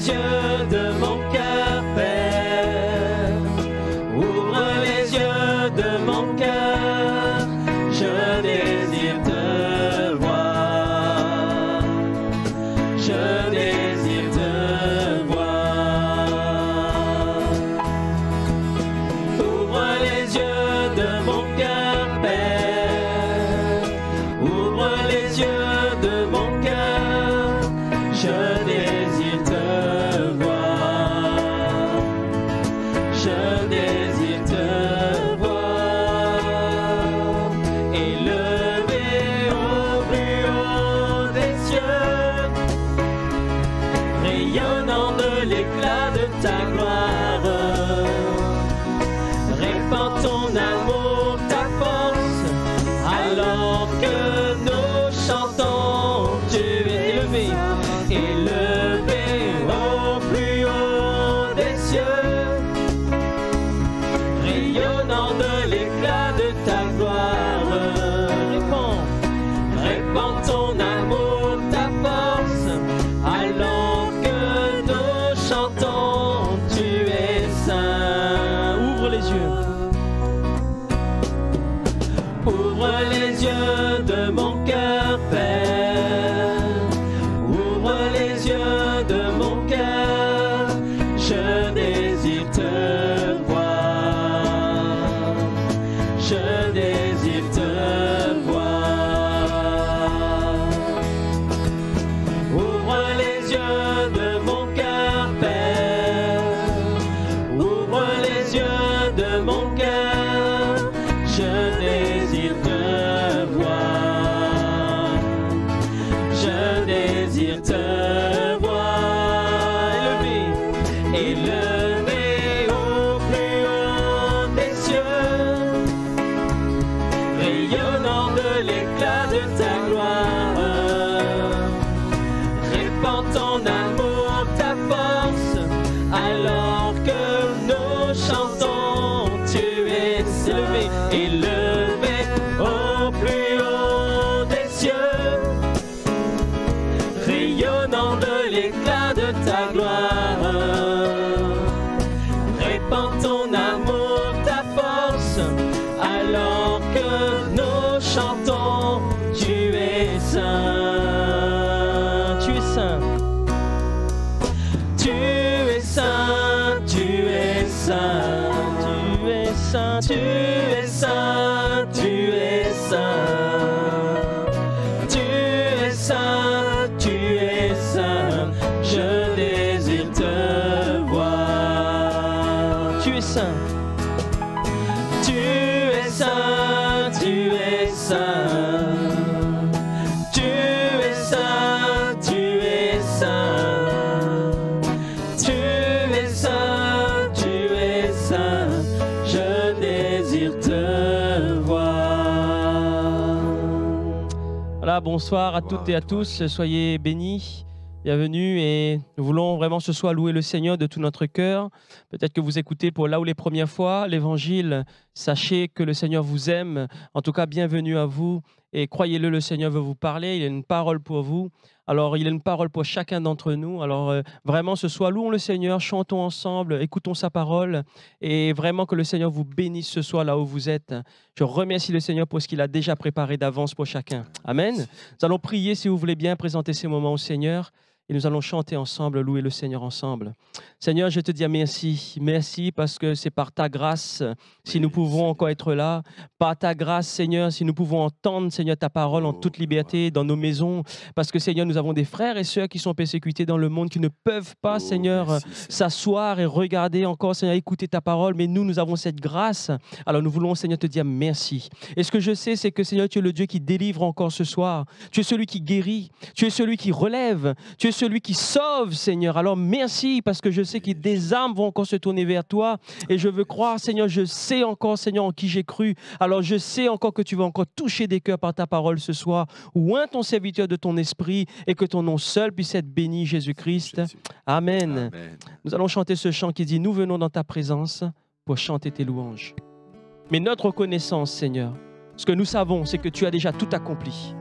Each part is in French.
les yeux de mon cœur, Père. Ouvre les yeux de mon cœur. Je désire te voir. Je désire te voir. Ouvre les yeux de mon cœur, Père. Ouvre les yeux de mon cœur. Je désire te voir. Je désire te voir. Élevé au plus haut des cieux, rayonnant de l'éclat de ta gloire. Répands ton amour, ta force, alors que nous chantons. Tu es élevé, élevé au plus haut des cieux, rayonnant de l'éclat de ta gloire. Répands ton amour, ta force, alors que nous chantons. Tu es saint. Ouvre les yeux. Ouvre les yeux de mon cœur, Père. Ouvre les yeux de mon cœur. Je désire te voir. Je désire te voir. Ouvre les yeux de mon cœur, Père. Ouvre les yeux de mon cœur. Je désire te voir. Je désire te voir. Élevé, élevé au plus haut des cieux, rayonnant de l'éclat de ta gloire. Répands ton amour, ta force, alors que nous chantons. Tu es élevé, élevé au plus haut des cieux, rayonnant de l'éclat de ta gloire. Répands ton amour, ta force, alors que nous chantons. Tu es saint, tu es saint. Tu es saint, tu es saint, tu es saint, tu es saint, tu es saint. Tu es saint, tu es saint. Je désire te voir. Tu es saint. Tu es saint, tu es saint. Tu es saint, tu es saint. Tu es saint, tu es saint. Je désire te voir. Voilà, bonsoir à toutes et à tous. Soyez bénis. Bienvenue et nous voulons vraiment ce soir louer le Seigneur de tout notre cœur. Peut-être que vous écoutez pour là ou les premières fois l'Évangile. Sachez que le Seigneur vous aime. En tout cas, bienvenue à vous et croyez-le, le Seigneur veut vous parler. Il a une parole pour vous. Alors, il a une parole pour chacun d'entre nous. Alors, vraiment, ce soir, louons le Seigneur, chantons ensemble, écoutons sa parole et vraiment que le Seigneur vous bénisse ce soir là où vous êtes. Je remercie le Seigneur pour ce qu'il a déjà préparé d'avance pour chacun. Amen. Nous allons prier, si vous voulez bien, présenter ces moments au Seigneur. Et nous allons chanter ensemble, louer le Seigneur ensemble. Seigneur, je te dis merci. Merci parce que c'est par ta grâce si nous pouvons encore être là. Par ta grâce, Seigneur, si nous pouvons entendre, Seigneur, ta parole en toute liberté dans nos maisons. Parce que, Seigneur, nous avons des frères et sœurs qui sont persécutés dans le monde, qui ne peuvent pas, Seigneur, s'asseoir et regarder encore, Seigneur, écouter ta parole. Mais nous avons cette grâce. Alors nous voulons, Seigneur, te dire merci. Et ce que je sais, c'est que, Seigneur, tu es le Dieu qui délivre encore ce soir. Tu es celui qui guérit. Tu es celui qui relève. Tu es celui qui sauve, Seigneur. Alors merci parce que je sais que des âmes vont encore se tourner vers toi et je veux croire, Seigneur, je sais encore, Seigneur, en qui j'ai cru. Alors je sais encore que tu vas encore toucher des cœurs par ta parole ce soir. Oins ton serviteur de ton esprit et que ton nom seul puisse être béni, Jésus-Christ. Amen. Amen. Nous allons chanter ce chant qui dit « Nous venons dans ta présence pour chanter tes louanges ». Mais notre reconnaissance, Seigneur, ce que nous savons, c'est que tu as déjà tout accompli.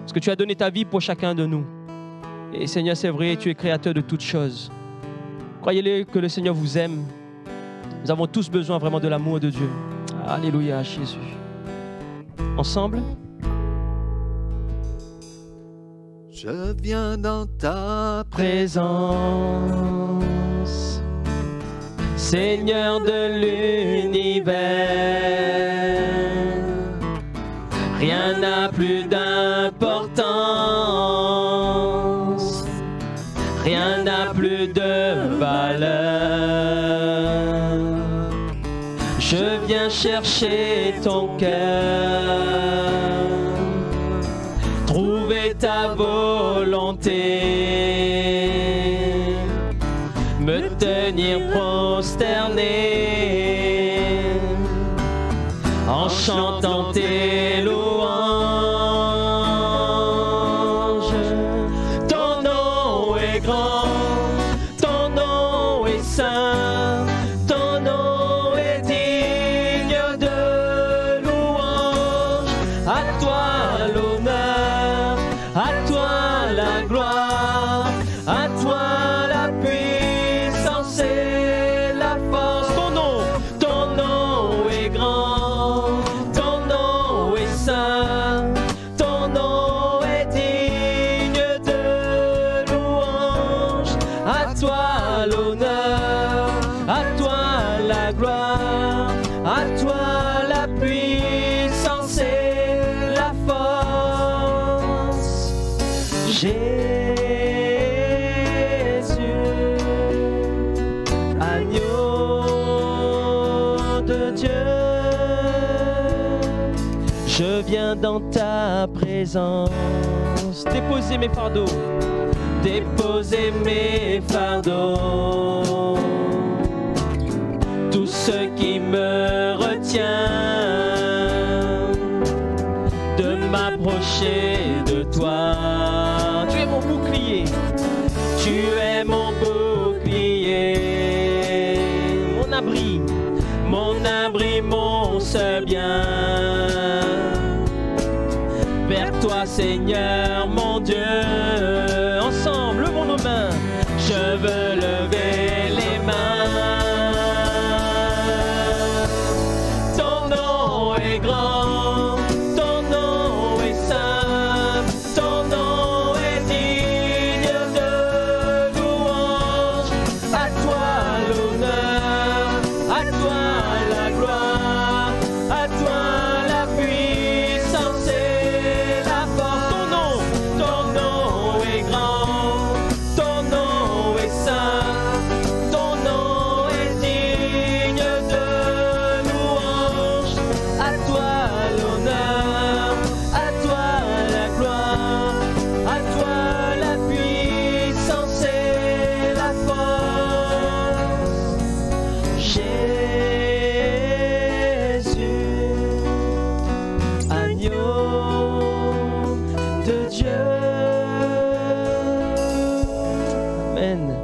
Parce que tu as donné ta vie pour chacun de nous. Et Seigneur, c'est vrai, tu es créateur de toutes choses. Croyez-le que le Seigneur vous aime. Nous avons tous besoin vraiment de l'amour de Dieu. Alléluia, Jésus. Ensemble. Je viens dans ta Présence, Seigneur de l'univers, rien n'a plus d'importance, rien n'a plus de valeur. Je viens chercher ton cœur, trouver ta volonté, me tenir prosterné en chantant tes louanges. Ton nom est grand, ton nom est saint, ton nom est digne de louange. À toi l'honneur, à toi la gloire, à toi la puissance et la force. Ton nom est grand, ton nom est saint, ton nom est digne de louange. À toi l'honneur, à toi la gloire, à toi la puissance et la force. Jésus, agneau de Dieu, je viens dans ta présence déposer mes fardeaux, déposer mes fardeaux, tout ce qui me retient de m'approcher de toi. Tu es mon bouclier, tu es mon bouclier, mon abri, mon seul bien. Vers toi, Seigneur, mon Dieu, ensemble, levons nos mains. Je veux lever les mains. Ton nom est grand, ton nom est saint, ton nom est digne de louange. À toi l'honneur, à toi la gloire, à toi la puissance et la force. Ton nom est grand, ton nom est saint, ton nom est digne de louange. À toi l'honneur, à toi la gloire, à toi la puissance et la force. Jésus, agneau de Dieu. Amen.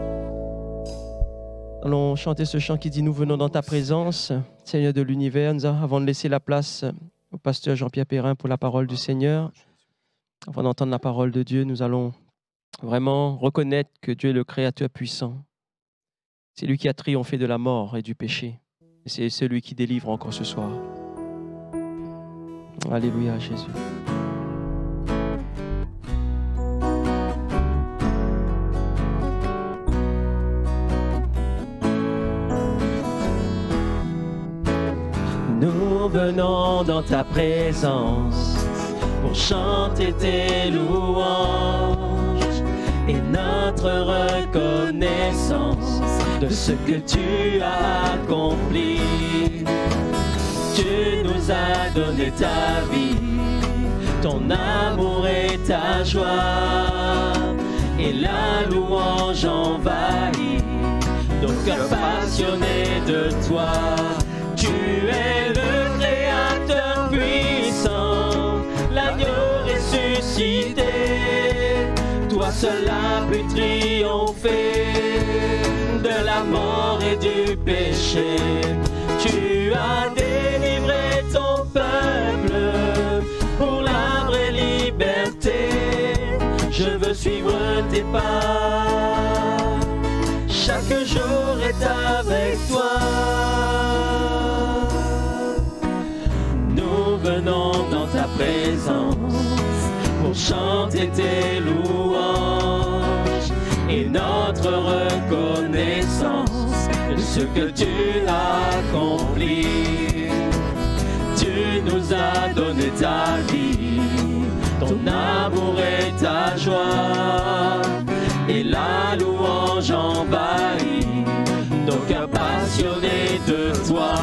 Allons chanter ce chant qui dit: nous venons dans ta présence, Seigneur de l'univers. Nous avons, avant de laisser la place au pasteur Jean-Pierre Perrin pour la parole du Seigneur, avant d'entendre la parole de Dieu, nous allons vraiment reconnaître que Dieu est le Créateur puissant. C'est lui qui a triomphé de la mort et du péché. Et c'est celui qui délivre encore ce soir. Alléluia, Jésus. Nous venons dans ta présence pour chanter tes louanges et notre reconnaissance de ce que tu as accompli. Tu nous as donné ta vie, ton amour et ta joie, et la louange envahit nos cœurs passionnés de toi. Tu es le Créateur puissant, l'agneau ressuscité. Toi seul as pu triompher de la mort et du péché. Tu as délivré ton peuple pour la vraie liberté. Je veux suivre tes pas. Chaque jour est avec toi. Nous venons dans ta présence pour chanter tes louanges et notre reconnaissance de ce que tu as accompli. Tu nous as donné ta vie, ton amour et ta joie, et la louange envahit nos cœurs passionnés de toi.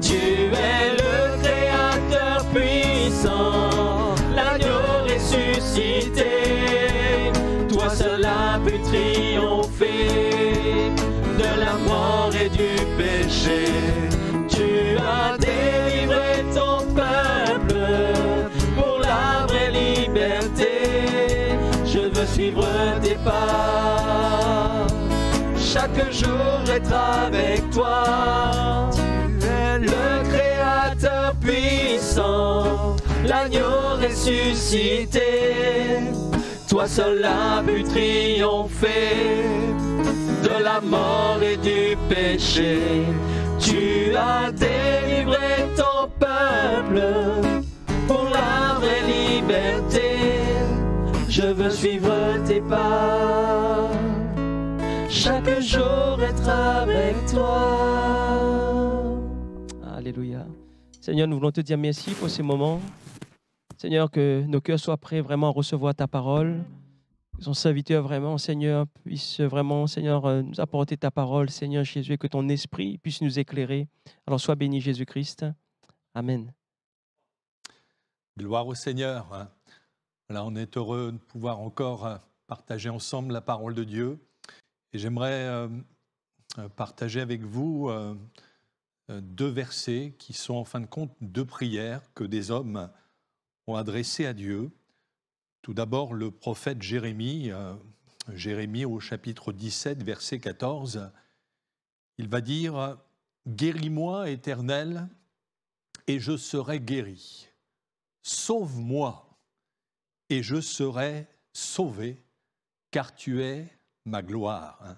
Tu es le Créateur puissant, l'agneau ressuscité. Toi seul as pu triompher de la mort et du péché. Tu as délivré ton peuple pour la vraie liberté. Je veux suivre tes pas, chaque jour être avec toi. Tu es le Créateur puissant, l'agneau ressuscité. Toi seul as pu triompher de la mort et du péché. Tu as délivré ton peuple pour la vraie liberté. Je veux suivre tes pas, chaque jour être avec toi. Alléluia. Seigneur, nous voulons te dire merci pour ces moments. Seigneur, que nos cœurs soient prêts vraiment à recevoir ta parole. Que ton serviteur vraiment, Seigneur, puisse vraiment, Seigneur, nous apporter ta parole, Seigneur Jésus, et que ton esprit puisse nous éclairer. Alors sois béni, Jésus-Christ. Amen. Gloire au Seigneur. Voilà, on est heureux de pouvoir encore partager ensemble la parole de Dieu. Et j'aimerais partager avec vous deux versets qui sont en fin de compte deux prières que des hommes ont adressées à Dieu. Tout d'abord, le prophète Jérémie, Jérémie au chapitre 17, verset 14, il va dire « Guéris-moi, Éternel, et je serai guéri. Sauve-moi, et je serai sauvé, car tu es ma gloire. »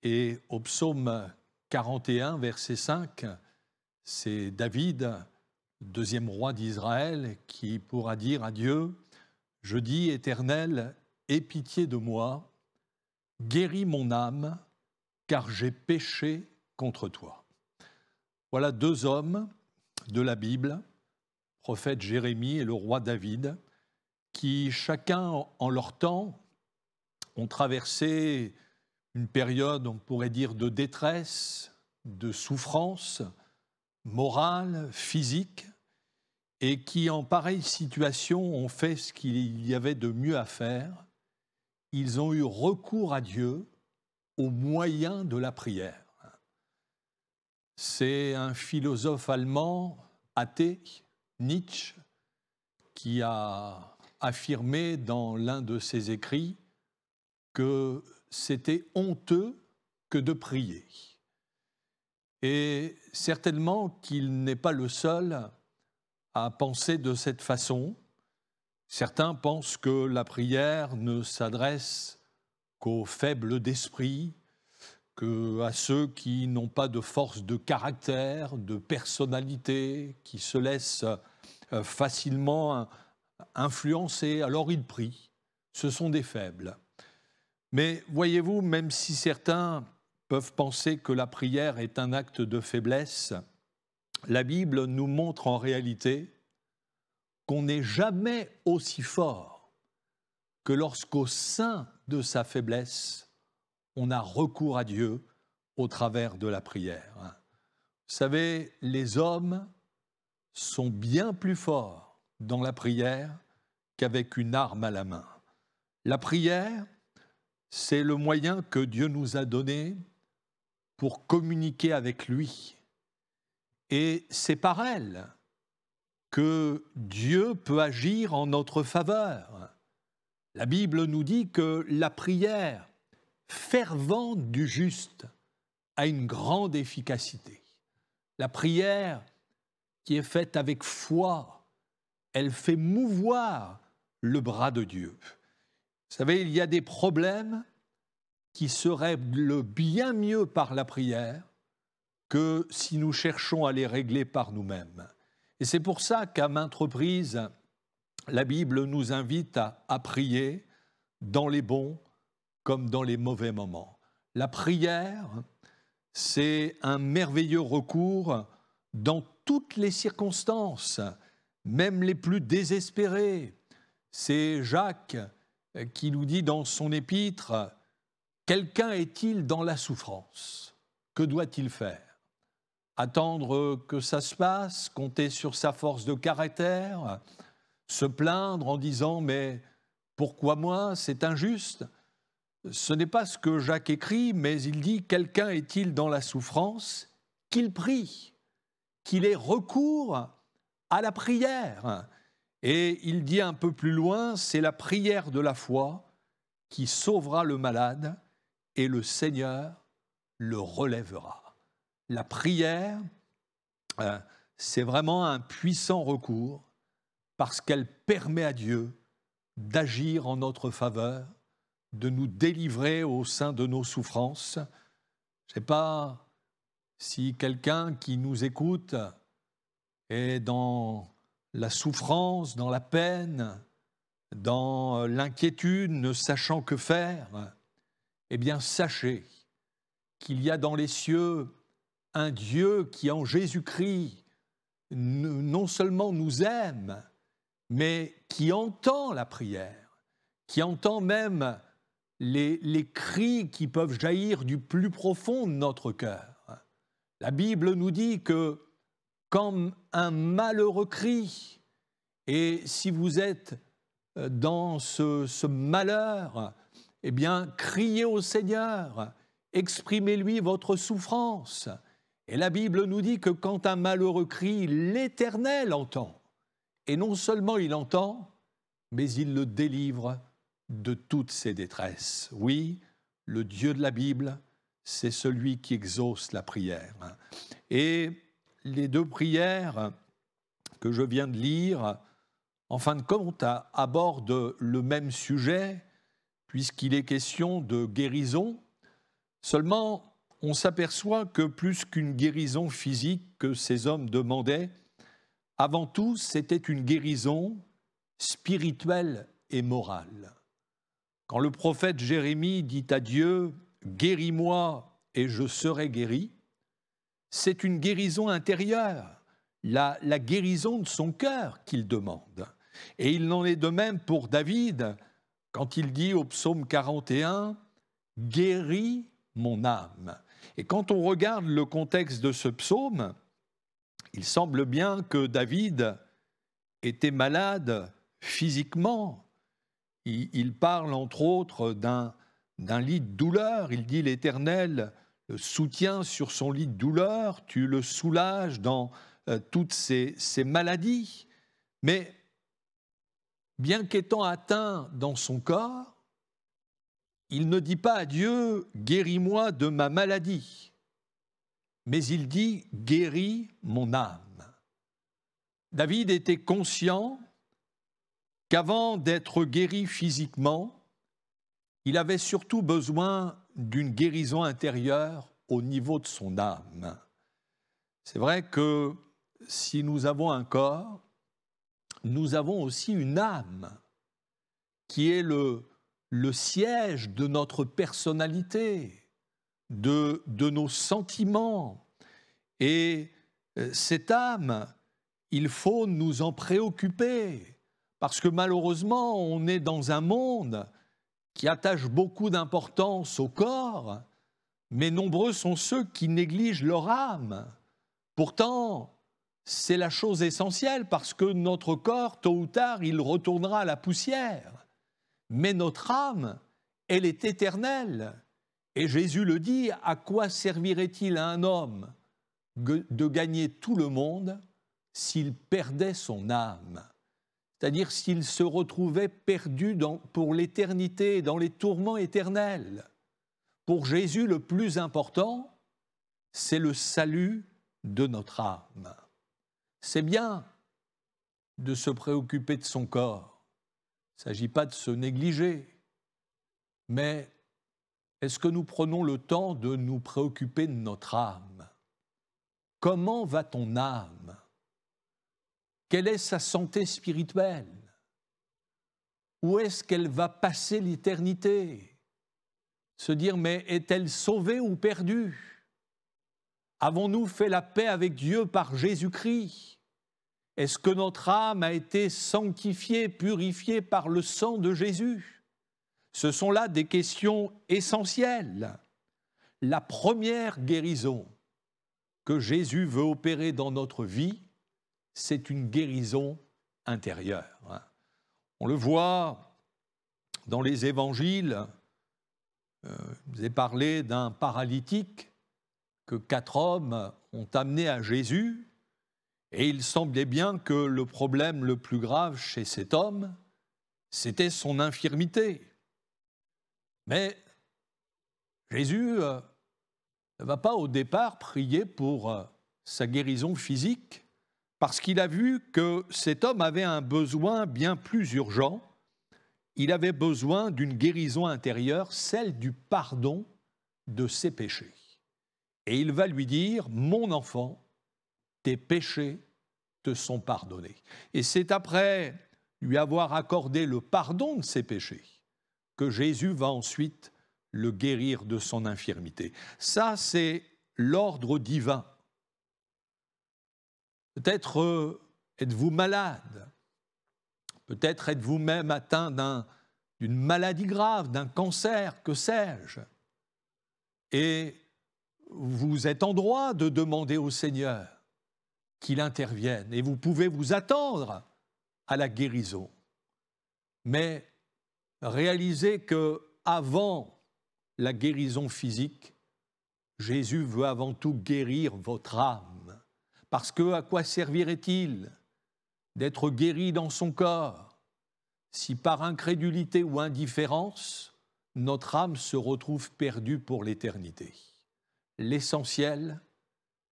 Et au psaume 41, verset 5, c'est David, deuxième roi d'Israël, qui pourra dire à Dieu « Je dis, Éternel, aie pitié de moi, guéris mon âme, car j'ai péché contre toi. » Voilà deux hommes de la Bible, le prophète Jérémie et le roi David, qui chacun en leur temps ont traversé une période, on pourrait dire, de détresse, de souffrance morale, physique, et qui, en pareille situation, ont fait ce qu'il y avait de mieux à faire. Ils ont eu recours à Dieu au moyen de la prière. C'est un philosophe allemand, athée, Nietzsche, qui a affirmé dans l'un de ses écrits que c'était honteux que de prier. Et certainement qu'il n'est pas le seul à penser de cette façon. Certains pensent que la prière ne s'adresse qu'aux faibles d'esprit, qu'à ceux qui n'ont pas de force de caractère, de personnalité, qui se laissent facilement influencer, alors ils prient. Ce sont des faibles. Mais voyez-vous, même si certains peuvent penser que la prière est un acte de faiblesse, la Bible nous montre en réalité qu'on n'est jamais aussi fort que lorsqu'au sein de sa faiblesse, on a recours à Dieu au travers de la prière. Vous savez, les hommes sont bien plus forts dans la prière qu'avec une arme à la main. La prière, c'est le moyen que Dieu nous a donné pour communiquer avec lui. Et c'est par elle que Dieu peut agir en notre faveur. La Bible nous dit que la prière fervente du juste a une grande efficacité. La prière qui est faite avec foi, elle fait mouvoir le bras de Dieu. savez, il y a des problèmes qui seraient le bien mieux par la prière que si nous cherchons à les régler par nous-mêmes. Et c'est pour ça qu'à maintes reprises, la Bible nous invite à prier dans les bons comme dans les mauvais moments. La prière, c'est un merveilleux recours dans toutes les circonstances, même les plus désespérées. C'est Jacques qui nous dit dans son épître, « Quelqu'un est-il dans la souffrance? Que doit-il faire? Attendre que ça se passe, compter sur sa force de caractère, se plaindre en disant « mais pourquoi moi, c'est injuste ?» Ce n'est pas ce que Jacques écrit, mais il dit « quelqu'un est-il dans la souffrance? Qu'il prie, qu'il ait recours à la prière. » Et il dit un peu plus loin « c'est la prière de la foi qui sauvera le malade et le Seigneur le relèvera. » La prière, c'est vraiment un puissant recours parce qu'elle permet à Dieu d'agir en notre faveur, de nous délivrer au sein de nos souffrances. Je ne sais pas si quelqu'un qui nous écoute est dans la souffrance, dans la peine, dans l'inquiétude, ne sachant que faire. Eh bien, sachez qu'il y a dans les cieux un Dieu qui, en Jésus-Christ, non seulement nous aime, mais qui entend la prière, qui entend même les cris qui peuvent jaillir du plus profond de notre cœur. La Bible nous dit que quand un malheureux crie, et si vous êtes dans ce malheur, eh bien, criez au Seigneur, exprimez-lui votre souffrance. Et la Bible nous dit que quand un malheureux crie, l'Éternel entend. Et non seulement il entend, mais il le délivre de toutes ses détresses. Oui, le Dieu de la Bible, c'est celui qui exauce la prière. Et les deux prières que je viens de lire, en fin de compte, abordent le même sujet, puisqu'il est question de guérison. Seulement, on s'aperçoit que plus qu'une guérison physique que ces hommes demandaient, avant tout, c'était une guérison spirituelle et morale. Quand le prophète Jérémie dit à Dieu « Guéris-moi et je serai guéri », c'est une guérison intérieure, la guérison de son cœur qu'il demande. Et il en est de même pour David, quand il dit au psaume 41 « Guéris mon âme ». Et quand on regarde le contexte de ce psaume, il semble bien que David était malade physiquement. Il parle entre autres d'un lit de douleur. Il dit « L'Éternel le soutient sur son lit de douleur, tu le soulages dans toutes ses maladies. » Mais bien qu'étant atteint dans son corps, il ne dit pas à Dieu « Guéris-moi de ma maladie », mais il dit « Guéris mon âme ». David était conscient qu'avant d'être guéri physiquement, il avait surtout besoin d'une guérison intérieure au niveau de son âme. C'est vrai que si nous avons un corps, nous avons aussi une âme qui est le siège de notre personnalité, de nos sentiments. Et cette âme, il faut nous en préoccuper, parce que malheureusement, on est dans un monde qui attache beaucoup d'importance au corps, mais nombreux sont ceux qui négligent leur âme. Pourtant, c'est la chose essentielle, parce que notre corps, tôt ou tard, il retournera à la poussière. Mais notre âme, elle est éternelle. Et Jésus le dit, à quoi servirait-il à un homme de gagner tout le monde s'il perdait son âme? C'est-à-dire s'il se retrouvait perdu pour l'éternité, dans les tourments éternels. Pour Jésus, le plus important, c'est le salut de notre âme. C'est bien de se préoccuper de son corps. Il ne s'agit pas de se négliger. Mais est-ce que nous prenons le temps de nous préoccuper de notre âme? Comment va ton âme? Quelle est sa santé spirituelle? Où est-ce qu'elle va passer l'éternité? Se dire, mais est-elle sauvée ou perdue? Avons-nous fait la paix avec Dieu par Jésus-Christ? Est-ce que notre âme a été sanctifiée, purifiée par le sang de Jésus? Ce sont là des questions essentielles. La première guérison que Jésus veut opérer dans notre vie, c'est une guérison intérieure. On le voit dans les évangiles. Je vous ai parlé d'un paralytique que 4 hommes ont amené à Jésus, et il semblait bien que le problème le plus grave chez cet homme, c'était son infirmité. Mais Jésus ne va pas au départ prier pour sa guérison physique, parce qu'il a vu que cet homme avait un besoin bien plus urgent. Il avait besoin d'une guérison intérieure, celle du pardon de ses péchés. Et il va lui dire, mon enfant, tes péchés te sont pardonnés. Et c'est après lui avoir accordé le pardon de ses péchés que Jésus va ensuite le guérir de son infirmité. Ça, c'est l'ordre divin. Peut-être êtes-vous malade, peut-être êtes-vous même atteint d'une maladie grave, d'un cancer, que sais-je. Et vous êtes en droit de demander au Seigneur qu'il intervienne, et vous pouvez vous attendre à la guérison. Mais réalisez qu'avant la guérison physique, Jésus veut avant tout guérir votre âme. Parce que à quoi servirait-il d'être guéri dans son corps si par incrédulité ou indifférence, notre âme se retrouve perdue pour l'éternité? L'essentiel,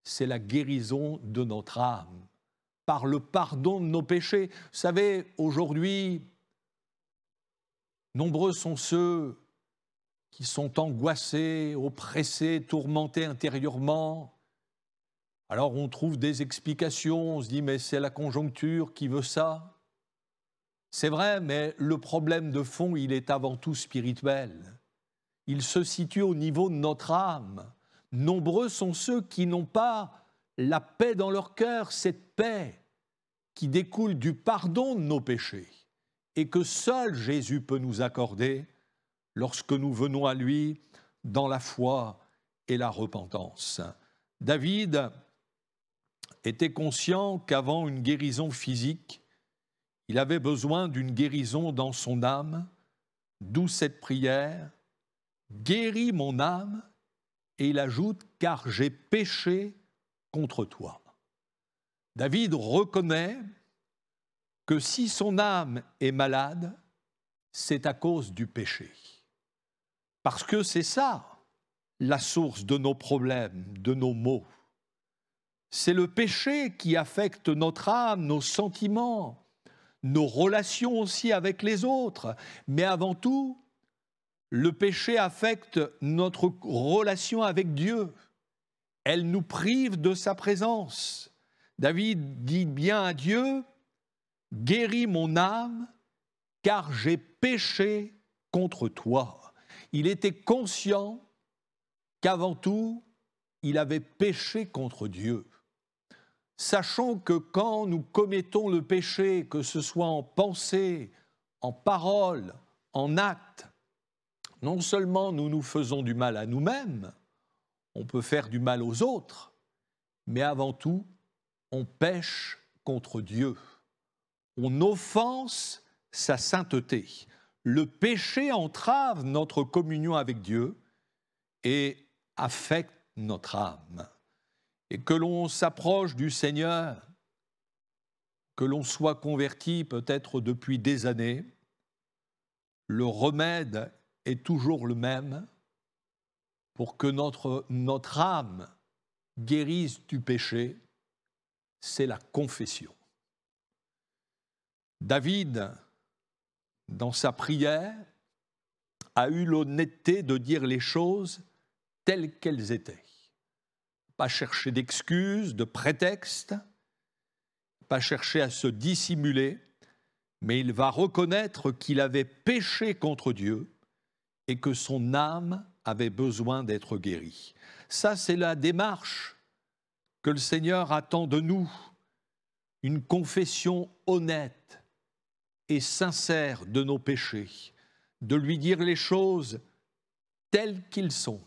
c'est la guérison de notre âme, par le pardon de nos péchés. Vous savez, aujourd'hui, nombreux sont ceux qui sont angoissés, oppressés, tourmentés intérieurement. Alors on trouve des explications, on se dit mais c'est la conjoncture qui veut ça. C'est vrai, mais le problème de fond, il est avant tout spirituel. Il se situe au niveau de notre âme. Nombreux sont ceux qui n'ont pas la paix dans leur cœur, cette paix qui découle du pardon de nos péchés et que seul Jésus peut nous accorder lorsque nous venons à lui dans la foi et la repentance. David était conscient qu'avant une guérison physique, il avait besoin d'une guérison dans son âme, d'où cette prière, « Guéris mon âme », et il ajoute « Car j'ai péché contre toi ». David reconnaît que si son âme est malade, c'est à cause du péché. Parce que c'est ça la source de nos problèmes, de nos maux. C'est le péché qui affecte notre âme, nos sentiments, nos relations aussi avec les autres. Mais avant tout, le péché affecte notre relation avec Dieu. Elle nous prive de sa présence. David dit bien à Dieu, « Guéris mon âme, car j'ai péché contre toi. » Il était conscient qu'avant tout, il avait péché contre Dieu. Sachons que quand nous commettons le péché, que ce soit en pensée, en parole, en acte, non seulement nous nous faisons du mal à nous-mêmes, on peut faire du mal aux autres, mais avant tout, on pêche contre Dieu. On offense sa sainteté. Le péché entrave notre communion avec Dieu et affecte notre âme. Et que l'on s'approche du Seigneur, que l'on soit converti peut-être depuis des années, le remède est toujours le même pour que notre âme guérisse du péché, c'est la confession. David, dans sa prière, a eu l'honnêteté de dire les choses telles qu'elles étaient. Pas chercher d'excuses, de prétextes, pas chercher à se dissimuler, mais il va reconnaître qu'il avait péché contre Dieu et que son âme avait besoin d'être guérie. Ça, c'est la démarche que le Seigneur attend de nous, une confession honnête et sincère de nos péchés, de lui dire les choses telles qu'ils sont,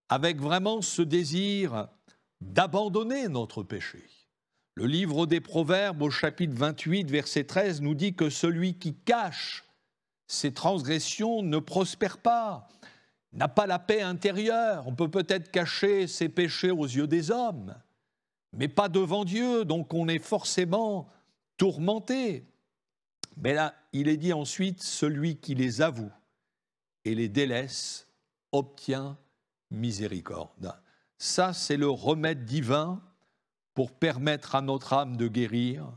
avec vraiment ce désir d'abandonner notre péché. Le livre des Proverbes, au chapitre 28, verset 13, nous dit que celui qui cache ses transgressions ne prospère pas, n'a pas la paix intérieure. On peut peut-être cacher ses péchés aux yeux des hommes, mais pas devant Dieu, donc on est forcément tourmenté. Mais là, il est dit ensuite, celui qui les avoue et les délaisse obtient miséricorde. Ça, c'est le remède divin pour permettre à notre âme de guérir.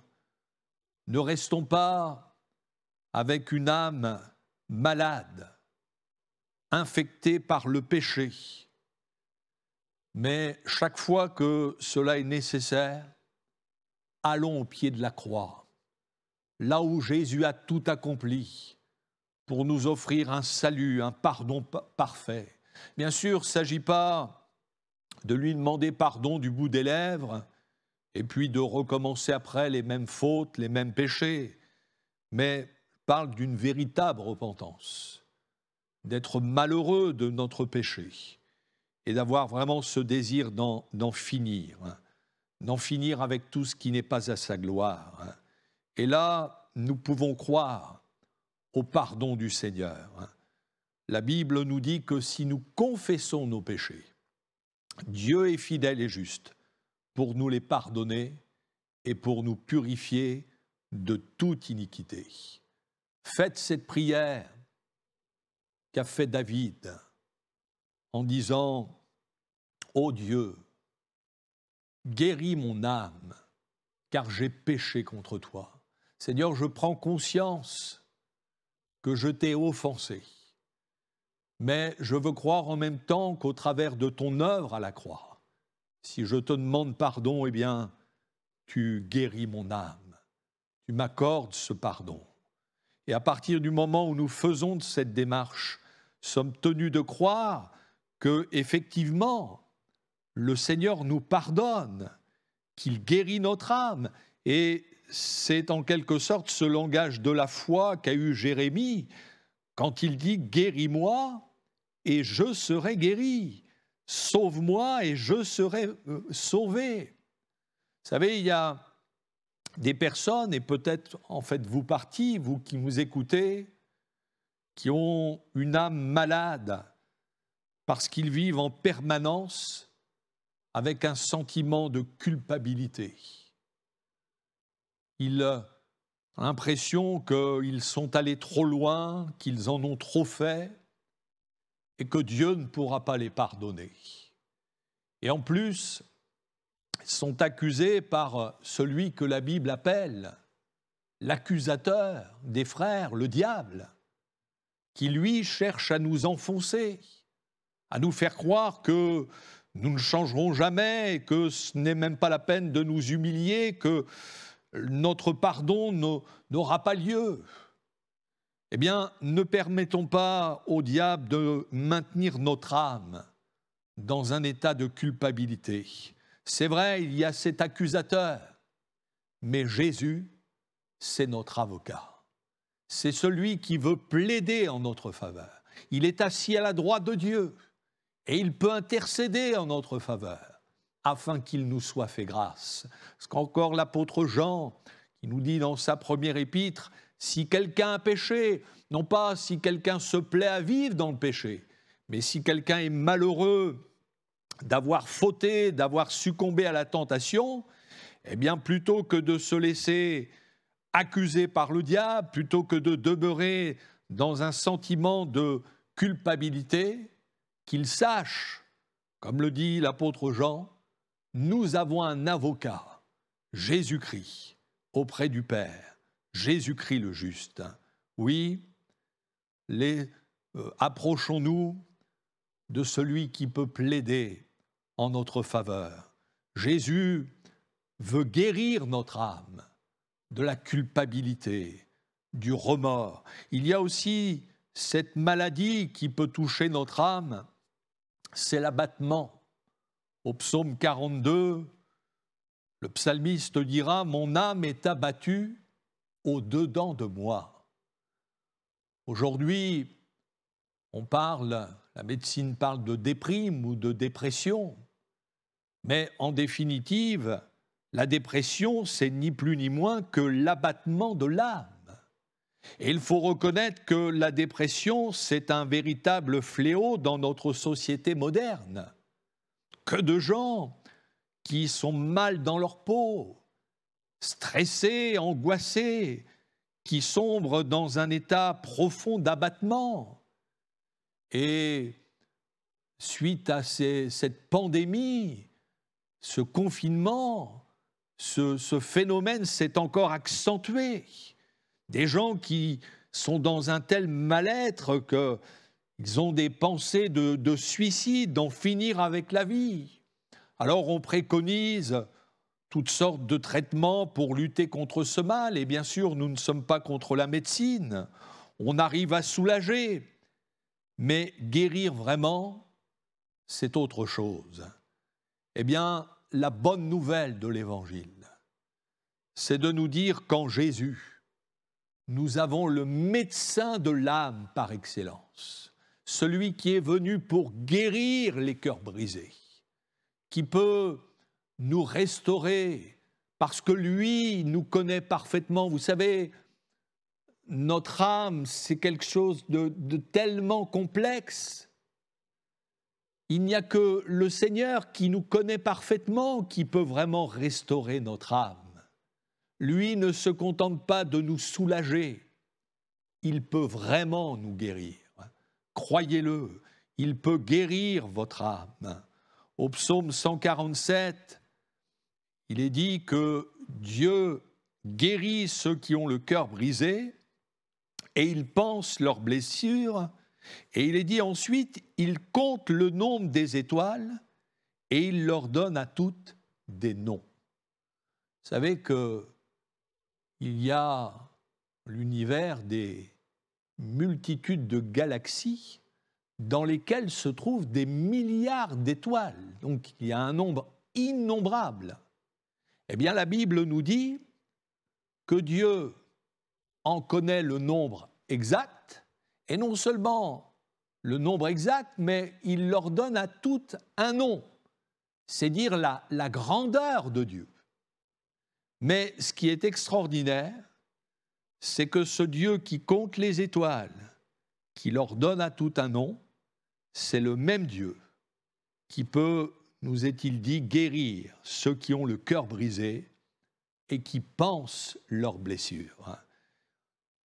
Ne restons pas avec une âme malade, infectée par le péché. Mais chaque fois que cela est nécessaire, allons au pied de la croix, là où Jésus a tout accompli pour nous offrir un salut, un pardon parfait. Bien sûr, il ne s'agit pas de lui demander pardon du bout des lèvres et puis de recommencer après les mêmes fautes, les mêmes péchés, mais parle d'une véritable repentance, d'être malheureux de notre péché et d'avoir vraiment ce désir d'en finir avec tout ce qui n'est pas à sa gloire. Et là, nous pouvons croire au pardon du Seigneur. La Bible nous dit que si nous confessons nos péchés, Dieu est fidèle et juste pour nous les pardonner et pour nous purifier de toute iniquité. Faites cette prière qu'a fait David en disant « Ô Dieu, guéris mon âme, car j'ai péché contre toi. Seigneur, je prends conscience que je t'ai offensé, mais je veux croire en même temps qu'au travers de ton œuvre à la croix, si je te demande pardon, eh bien, tu guéris mon âme, tu m'accordes ce pardon. » Et à partir du moment où nous faisons de cette démarche, sommes tenus de croire que, effectivement, le Seigneur nous pardonne, qu'il guérit notre âme. Et c'est en quelque sorte ce langage de la foi qu'a eu Jérémie quand il dit « Guéris-moi et je serai guéri. Sauve-moi et je serai sauvé. » Vous savez, il y a des personnes, et peut-être en faites-vous partie, vous qui nous écoutez, qui ont une âme malade parce qu'ils vivent en permanence avec un sentiment de culpabilité. Ils ont l'impression qu'ils sont allés trop loin, qu'ils en ont trop fait et que Dieu ne pourra pas les pardonner. Et en plus, ils sont accusés par celui que la Bible appelle l'accusateur des frères, le diable, qui lui cherche à nous enfoncer, à nous faire croire que nous ne changerons jamais, que ce n'est même pas la peine de nous humilier, que notre pardon n'aura pas lieu. Eh bien, ne permettons pas au diable de maintenir notre âme dans un état de culpabilité. C'est vrai, il y a cet accusateur, mais Jésus, c'est notre avocat. C'est celui qui veut plaider en notre faveur. Il est assis à la droite de Dieu et il peut intercéder en notre faveur afin qu'il nous soit fait grâce. Parce qu'encore l'apôtre Jean, qui nous dit dans sa première épître, si quelqu'un a péché, non pas si quelqu'un se plaît à vivre dans le péché, mais si quelqu'un est malheureux d'avoir fauté, d'avoir succombé à la tentation, eh bien plutôt que de se laisser accuser par le diable, plutôt que de demeurer dans un sentiment de culpabilité, qu'il sache, comme le dit l'apôtre Jean, nous avons un avocat, Jésus-Christ, auprès du Père, Jésus-Christ le juste. Oui, les approchons-nous de celui qui peut plaider en notre faveur. Jésus veut guérir notre âme de la culpabilité, du remords. Il y a aussi cette maladie qui peut toucher notre âme, c'est l'abattement. Au psaume 42, le psalmiste dira « Mon âme est abattue au-dedans de moi ». Aujourd'hui, la médecine parle de déprime ou de dépression, mais en définitive, la dépression, c'est ni plus ni moins que l'abattement de l'âme. Et il faut reconnaître que la dépression, c'est un véritable fléau dans notre société moderne. Que de gens qui sont mal dans leur peau, stressés, angoissés, qui sombrent dans un état profond d'abattement. Et suite à cette pandémie, ce confinement, ce phénomène s'est encore accentué. Des gens qui sont dans un tel mal-être qu'ils ont des pensées de suicide, d'en finir avec la vie. Alors on préconise toutes sortes de traitements pour lutter contre ce mal. Et bien sûr, nous ne sommes pas contre la médecine. On arrive à soulager. Mais guérir vraiment, c'est autre chose. Eh bien, la bonne nouvelle de l'Évangile, c'est de nous dire qu'en Jésus, nous avons le médecin de l'âme par excellence, celui qui est venu pour guérir les cœurs brisés, qui peut nous restaurer, parce que lui nous connaît parfaitement. Vous savez, notre âme, c'est quelque chose de tellement complexe. Il n'y a que le Seigneur qui nous connaît parfaitement, qui peut vraiment restaurer notre âme. Lui ne se contente pas de nous soulager, il peut vraiment nous guérir. Croyez-le, il peut guérir votre âme. Au psaume 147, il est dit que Dieu guérit ceux qui ont le cœur brisé et il pense leurs blessures. Et il est dit ensuite, il compte le nombre des étoiles et il leur donne à toutes des noms. Vous savez qu'il y a l'univers des multitudes de galaxies dans lesquelles se trouvent des milliards d'étoiles. Donc il y a un nombre innombrable. Eh bien la Bible nous dit que Dieu en connaît le nombre exact, et non seulement le nombre exact, mais il leur donne à toutes un nom, c'est dire la grandeur de Dieu. Mais ce qui est extraordinaire, c'est que ce Dieu qui compte les étoiles, qui leur donne à tout un nom, c'est le même Dieu qui peut, nous est-il dit, guérir ceux qui ont le cœur brisé et qui pensent leurs blessures.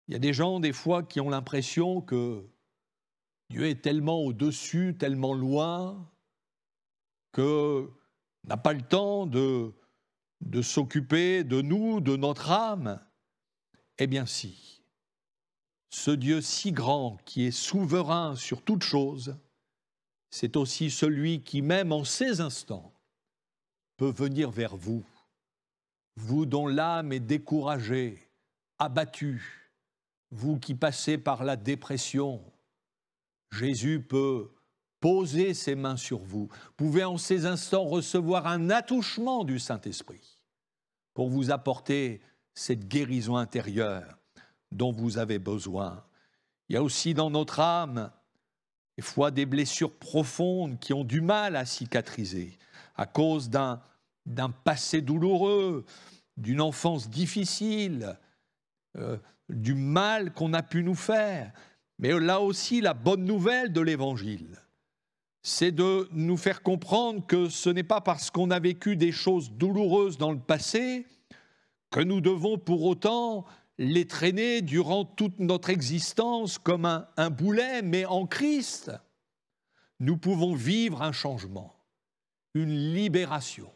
Il y a des gens, des fois, qui ont l'impression que Dieu est tellement au-dessus, tellement loin, qu'il n'a pas le temps de s'occuper de nous, de notre âme. Eh bien si, ce Dieu si grand, qui est souverain sur toute chose, c'est aussi celui qui, même en ces instants, peut venir vers vous, vous dont l'âme est découragée, abattue, vous qui passez par la dépression. Jésus peut poser ses mains sur vous. Vous pouvez en ces instants recevoir un attouchement du Saint-Esprit pour vous apporter cette guérison intérieure dont vous avez besoin. Il y a aussi dans notre âme, des fois, des blessures profondes qui ont du mal à cicatriser à cause d'un passé douloureux, d'une enfance difficile, du mal qu'on a pu nous faire. Mais là aussi, la bonne nouvelle de l'Évangile, c'est de nous faire comprendre que ce n'est pas parce qu'on a vécu des choses douloureuses dans le passé que nous devons pour autant les traîner durant toute notre existence comme un boulet, mais en Christ, nous pouvons vivre un changement, une libération.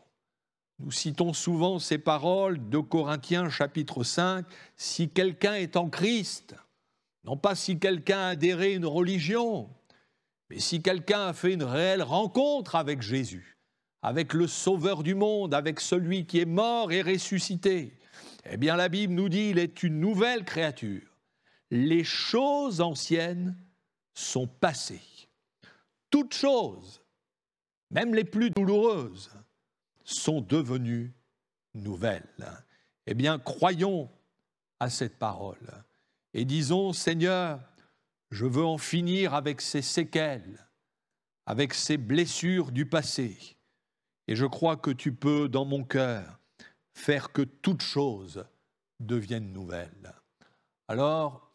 Nous citons souvent ces paroles de Corinthiens chapitre 5, « Si quelqu'un est en Christ, Non pas si quelqu'un a adhéré à une religion, mais si quelqu'un a fait une réelle rencontre avec Jésus, avec le Sauveur du monde, avec celui qui est mort et ressuscité, eh bien la Bible nous dit qu'il est une nouvelle créature. Les choses anciennes sont passées. Toutes choses, même les plus douloureuses, sont devenues nouvelles. Eh bien, croyons à cette parole et disons, Seigneur, je veux en finir avec ces séquelles, avec ces blessures du passé. Et je crois que tu peux, dans mon cœur, faire que toute chose devienne nouvelle. Alors,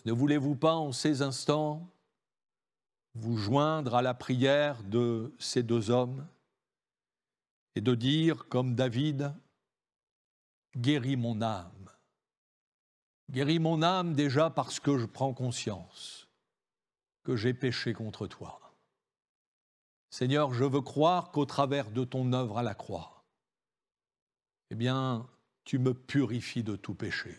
ne voulez-vous pas en ces instants vous joindre à la prière de ces deux hommes et de dire, comme David, « Guéris mon âme ». Guéris mon âme déjà parce que je prends conscience que j'ai péché contre toi. Seigneur, je veux croire qu'au travers de ton œuvre à la croix, eh bien, tu me purifies de tout péché.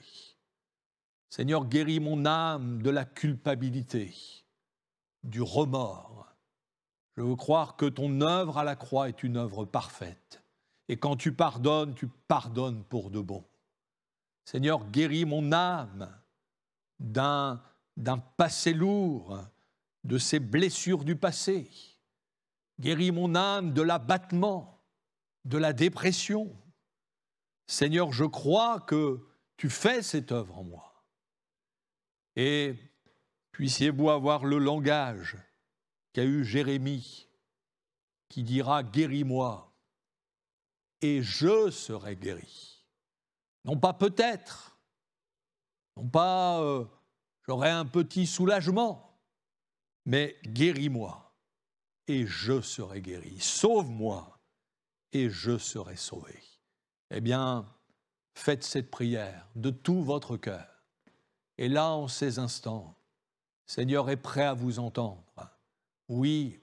Seigneur, guéris mon âme de la culpabilité, du remords. Je veux croire que ton œuvre à la croix est une œuvre parfaite. Et quand tu pardonnes pour de bon. Seigneur, guéris mon âme d'un passé lourd, de ces blessures du passé. Guéris mon âme de l'abattement, de la dépression. Seigneur, je crois que tu fais cette œuvre en moi. Et puissiez-vous avoir le langage qu'a eu Jérémie, qui dira « Guéris-moi, et je serai guéri ». Non pas peut-être, non pas j'aurai un petit soulagement, mais guéris-moi et je serai guéri. Sauve-moi et je serai sauvé. Eh bien, faites cette prière de tout votre cœur. Et là, en ces instants, Seigneur est prêt à vous entendre. Oui,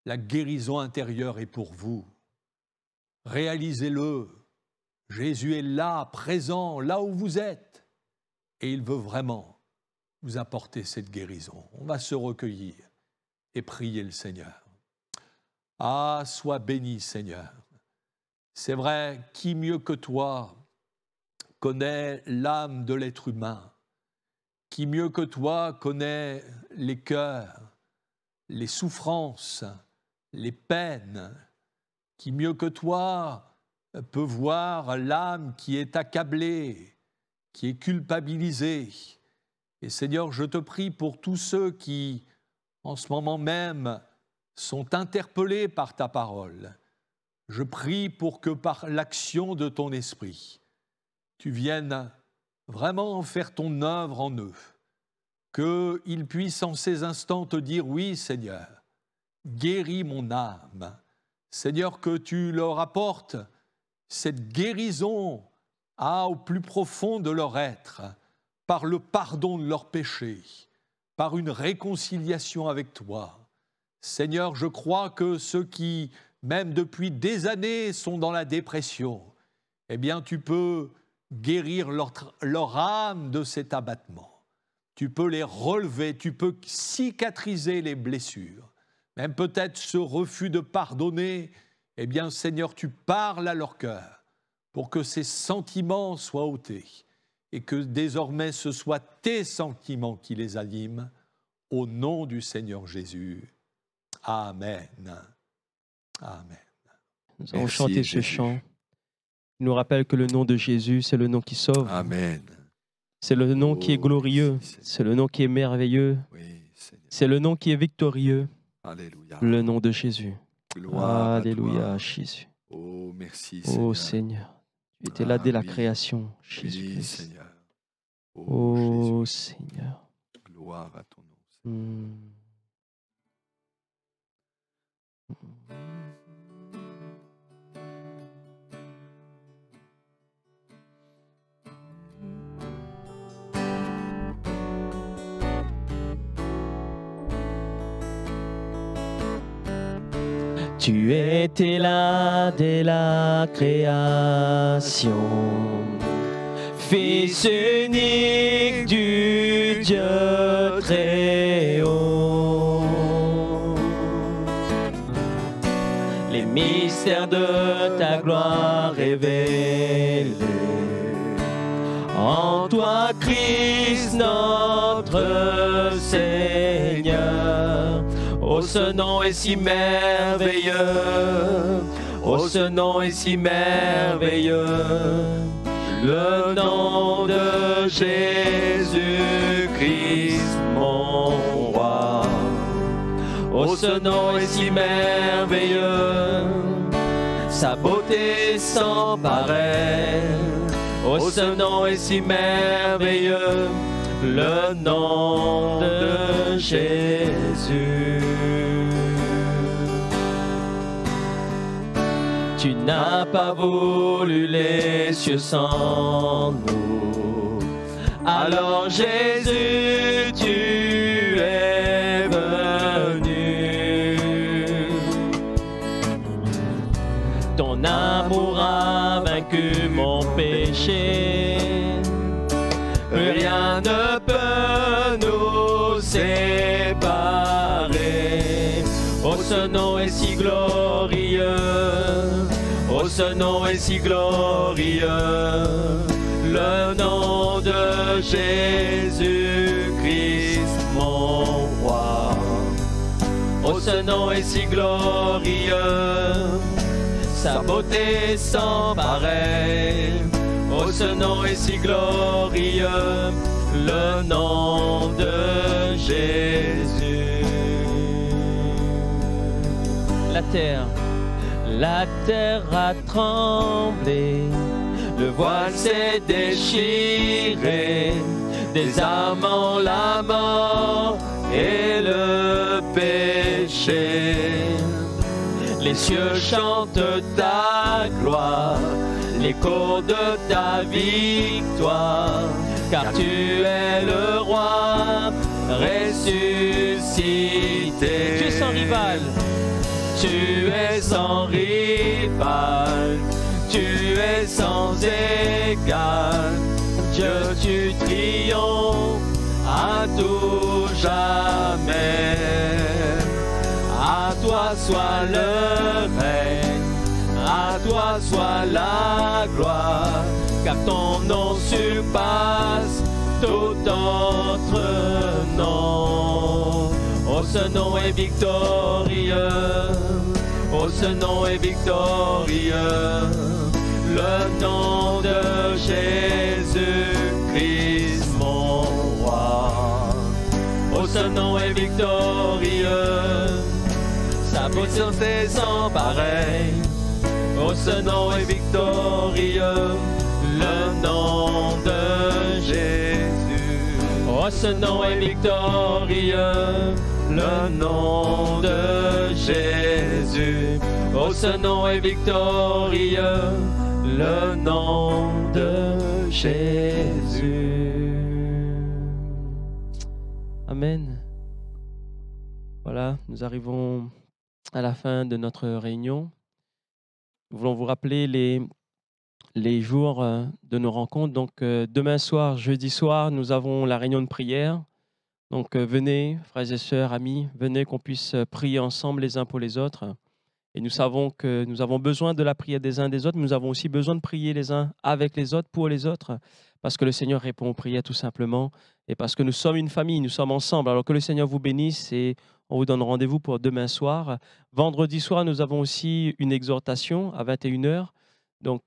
la guérison intérieure est pour vous. Réalisez-le. Jésus est là, présent, là où vous êtes. Et il veut vraiment vous apporter cette guérison. On va se recueillir et prier le Seigneur. Ah, sois béni, Seigneur. C'est vrai, qui mieux que toi connaît l'âme de l'être humain? Qui mieux que toi connaît les cœurs, les souffrances, les peines? Qui mieux que toi peut voir l'âme qui est accablée, qui est culpabilisée? Et Seigneur, je te prie pour tous ceux qui, en ce moment même, sont interpellés par ta parole. Je prie pour que par l'action de ton esprit, tu viennes vraiment faire ton œuvre en eux, qu'ils puissent en ces instants te dire « Oui, Seigneur, guéris mon âme ». Seigneur, que tu leur apportes cette guérison au plus profond de leur être, par le pardon de leurs péchés, par une réconciliation avec toi. Seigneur, je crois que ceux qui, même depuis des années, sont dans la dépression, eh bien, tu peux guérir leur âme de cet abattement. Tu peux les relever, tu peux cicatriser les blessures. Même peut-être ce refus de pardonner, eh bien, Seigneur, tu parles à leur cœur pour que ces sentiments soient ôtés et que désormais ce soient tes sentiments qui les animent, au nom du Seigneur Jésus. Amen. Amen. Nous allons chanter ce chant. Il nous rappelle que le nom de Jésus, c'est le nom qui sauve. Amen. C'est le nom qui est glorieux. C'est le nom qui est merveilleux. Oui, Seigneur. C'est le nom qui est victorieux. Alléluia. Le nom de Jésus. Gloire Alléluia, à toi. Jésus. Oh, merci, Seigneur. Oh Seigneur, tu étais là dès la oui. création, Oui, Jésus-Christ. Seigneur. Oh Jésus. Seigneur. Gloire à ton nom. Tu étais là dès la création, Fils unique du Dieu très haut. Les mystères de ta gloire révélés. En toi, Christ, notre Seigneur. Oh, ce nom est si merveilleux. Oh, ce nom est si merveilleux. Le nom de Jésus-Christ, mon roi. Oh, ce nom est si merveilleux. Sa beauté sans pareil. Oh, ce nom est si merveilleux, le nom de Jésus. Tu n'as pas voulu les cieux sans nous. Alors Jésus, tu es venu. Ton amour a vaincu mon péché. Rien ne peut nous séparer. Oh, ce nom est si glorieux. Oh, ce nom est si glorieux. Le nom de Jésus-Christ, mon roi. Oh, ce nom est si glorieux. Sa beauté sans pareil. Oh, ce nom est si glorieux, le nom de Jésus. La terre a tremblé, le voile s'est déchiré, désarmant la mort et le péché. Les cieux chantent ta gloire, l'écho de ta victoire, car tu es le roi ressuscité. Tu es sans rival, tu es sans rival, tu es sans égal. Dieu, tu triomphes à tout jamais. À toi soit le règne, à toi soit la gloire, car ton nom surpasse tout autre nom. Oh, ce nom est victorieux, oh, ce nom est victorieux, le nom de Jésus-Christ, mon roi. Oh, ce nom est victorieux, sa puissance est sans pareil. Oh, ce nom est victorieux, le nom de Jésus. Oh, ce nom est victorieux, le nom de Jésus. Oh, ce nom est victorieux, le nom de Jésus. Amen. Voilà, nous arrivons à la fin de notre réunion. Nous voulons vous rappeler les jours de nos rencontres. Donc, demain soir, jeudi soir, nous avons la réunion de prière. Donc, venez, frères et sœurs, amis, venez qu'on puisse prier ensemble les uns pour les autres. Et nous savons que nous avons besoin de la prière des uns des autres, mais nous avons aussi besoin de prier les uns avec les autres, pour les autres, parce que le Seigneur répond aux prières tout simplement, et parce que nous sommes une famille, nous sommes ensemble. Alors que le Seigneur vous bénisse et on vous donne rendez-vous pour demain soir. Vendredi soir, nous avons aussi une exhortation à 21h. Donc,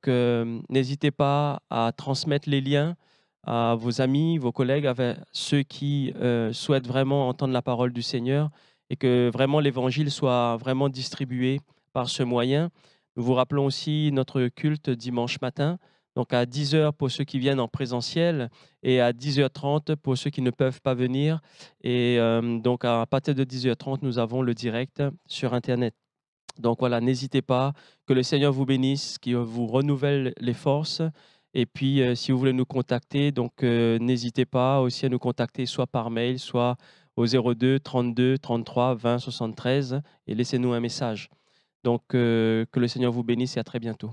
n'hésitez pas à transmettre les liens à vos amis, vos collègues, à ceux qui souhaitent vraiment entendre la parole du Seigneur et que vraiment l'évangile soit vraiment distribué par ce moyen. Nous vous rappelons aussi notre culte dimanche matin, donc à 10h pour ceux qui viennent en présentiel et à 10h30 pour ceux qui ne peuvent pas venir. Et donc à partir de 10h30, nous avons le direct sur Internet. Donc voilà, n'hésitez pas, que le Seigneur vous bénisse, qu'il vous renouvelle les forces. Et puis, si vous voulez nous contacter, donc n'hésitez pas aussi à nous contacter soit par mail, soit au 02 32 33 20 73 et laissez-nous un message. Donc, que le Seigneur vous bénisse et à très bientôt.